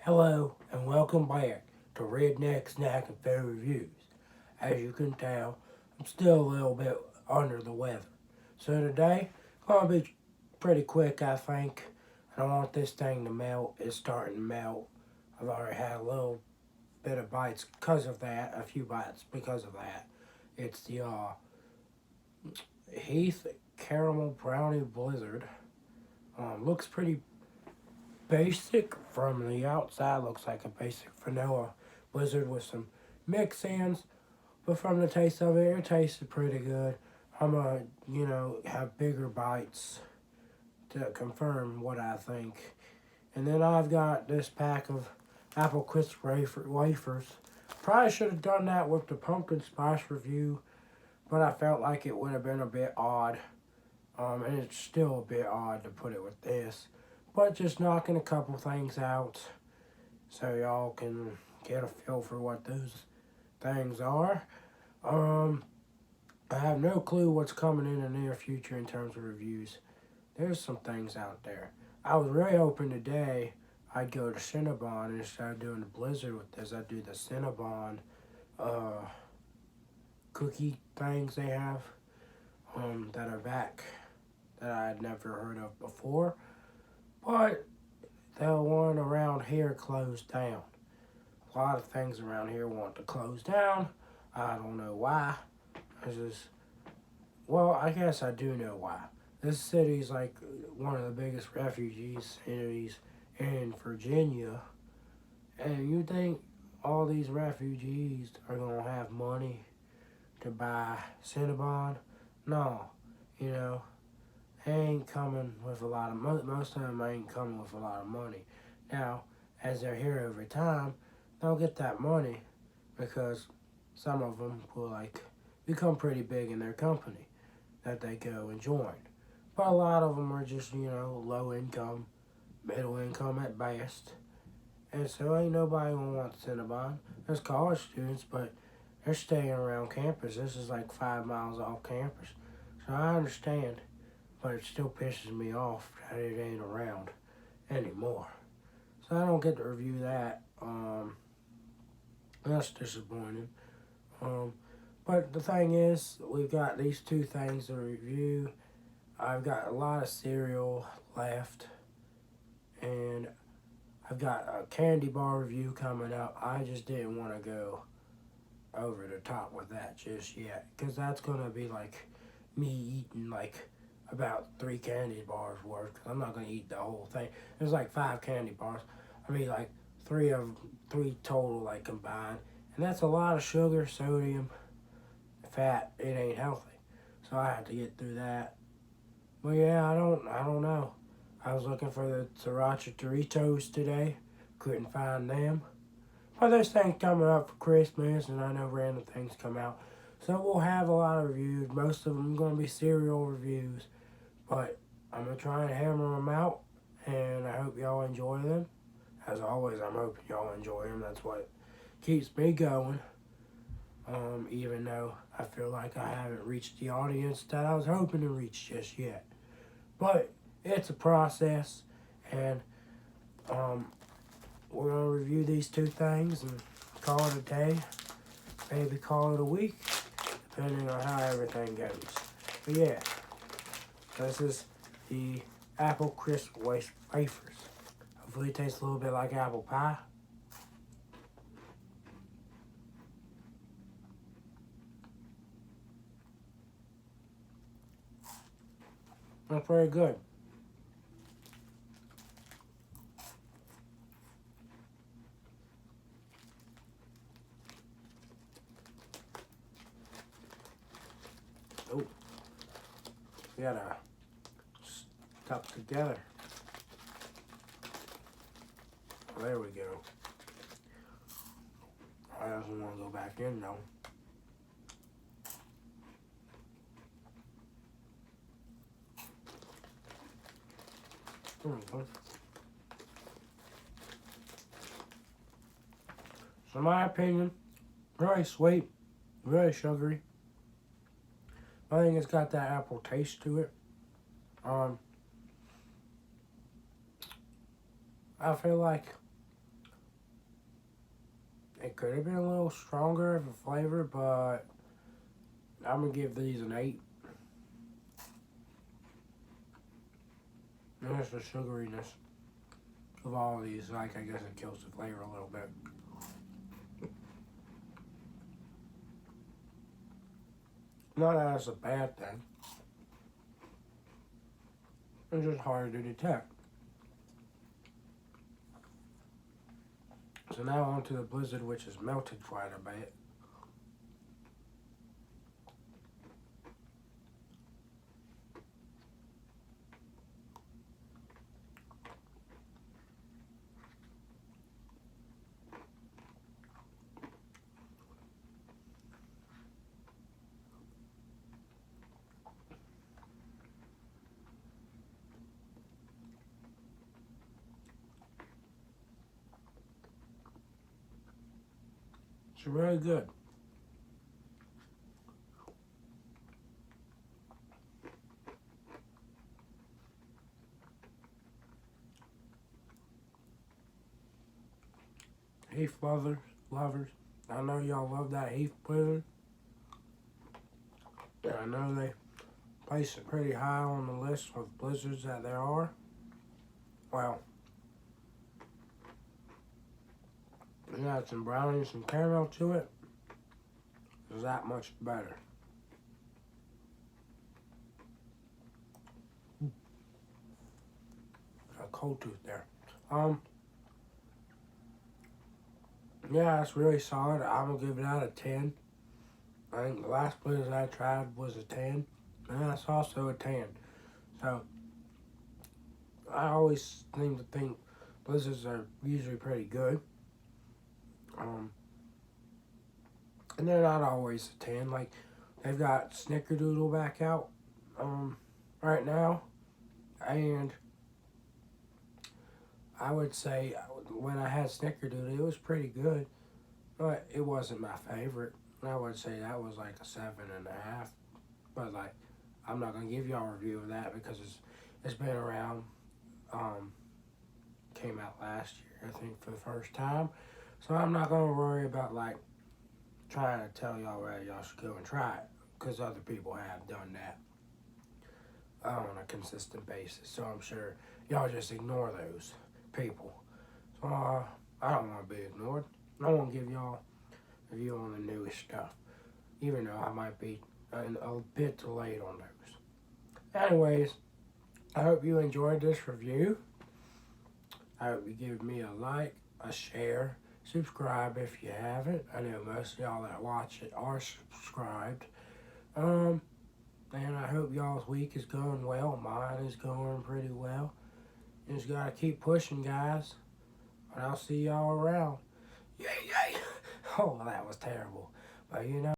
Hello and welcome back to Redneck Snack and Food Reviews. As you can tell, I'm still a little bit under the weather. So today, gonna be pretty quick I think. I don't want this thing to melt. It's starting to melt. I've already had a little bit of bites because of that, a few bites because of that. It's the Heath Caramel Brownie Blizzard. Looks pretty basic from the outside. Looks like a basic vanilla blizzard with some mix-ins, but from the taste of it, it tasted pretty good. I'm gonna, have bigger bites to confirm what I think. And then I've got this pack of apple crisp wafers. Probably should have done that with the pumpkin spice review, but I felt like it would have been a bit odd. And it's still a bit odd to put it with this. But just knocking a couple things out so y'all can get a feel for what those things are. I have no clue what's coming in the near future in terms of reviews. There's some things out there. I was really hoping today I'd go to Cinnabon and instead of doing the Blizzard with this, I'd do the Cinnabon cookie things they have that are back that I had never heard of before. But the one around here closed down. A lot of things around here want to close down. I don't know why. I guess I do know why. This city's like one of the biggest refugee cities in Virginia. And you think all these refugees are going to have money to buy Cinnabon? No. They ain't coming with a lot of money. Most of them ain't coming with a lot of money. Now, as they're here over time, they'll get that money because some of them will become pretty big in their company that they go and join. But a lot of them are just, low income, middle income at best. And so ain't nobody gonna want Cinnabon. There's college students, but they're staying around campus. This is like 5 miles off campus. So I understand, but it still pisses me off that it ain't around anymore. So I don't get to review that. That's disappointing. But the thing is, we've got these two things to review. I've got a lot of cereal left, and I've got a candy bar review coming up. I just didn't want to go over the top with that just yet, because that's going to be like me eating like about 3 candy bars worth, because I'm not going to eat the whole thing. There's like 5 candy bars. I mean, like 3 total, like combined. And that's a lot of sugar, sodium, fat. It ain't healthy. So I have to get through that. But yeah, I don't know. I was looking for the Sriracha Doritos today. Couldn't find them. But there's things coming up for Christmas, and I know random things come out. So we'll have a lot of reviews. Most of them are going to be cereal reviews. But I'm going to try and hammer them out, and I hope y'all enjoy them. As always, I'm hoping y'all enjoy them. That's what keeps me going. Even though I feel like I haven't reached the audience that I was hoping to reach just yet. But it's a process, and we're going to review these 2 things and call it a day. Maybe call it a week, depending on how everything goes. But yeah, this is the apple crisp wafers. Hopefully it tastes a little bit like apple pie. That's very good. Oh, we gotta stuck together. There we go. I don't want to go back in though. There we go. So in my opinion, very sweet, very sugary. I think it's got that apple taste to it. I feel like It could have been a little stronger of a flavor, but I'm going to give these an 8. And just the sugariness of all of these, like, I guess it kills the flavor a little bit. Not that that's a bad thing. It's just hard to detect. So now on to the Blizzard, which is melted quite a bit. It's really good. Heath lovers. I know y'all love that Heath Blizzard. And I know they place it pretty high on the list of blizzards that there are. Well, you got some brownie and some caramel to it. It's that much better. A cold tooth there. Yeah, it's really solid. I'm gonna give it out a 10. I think the last blizzard I tried was a 10. And that's also a 10. So I always seem to think blizzards are usually pretty good. And they're not always a 10. Like, they've got Snickerdoodle back out right now. And I would say when I had Snickerdoodle, it was pretty good. But it wasn't my favorite. I would say that was like a 7.5. But, like, I'm not going to give y'all a review of that because it's been around. Came out last year, I think, for the first time. So I'm not going to worry about, like, trying to tell y'all where y'all should go and try it, because other people have done that on a consistent basis. So I'm sure y'all just ignore those people. So I don't want to be ignored. I want to give y'all a review on the newest stuff, even though I might be a bit delayed on those. Anyways, I hope you enjoyed this review. I hope you give me a like, a share, subscribe if you haven't. I know most of y'all that watch it are subscribed. And I hope y'all's week is going well. Mine is going pretty well. You just gotta keep pushing, guys. And I'll see y'all around. Yay, yay! Oh, that was terrible. But you know.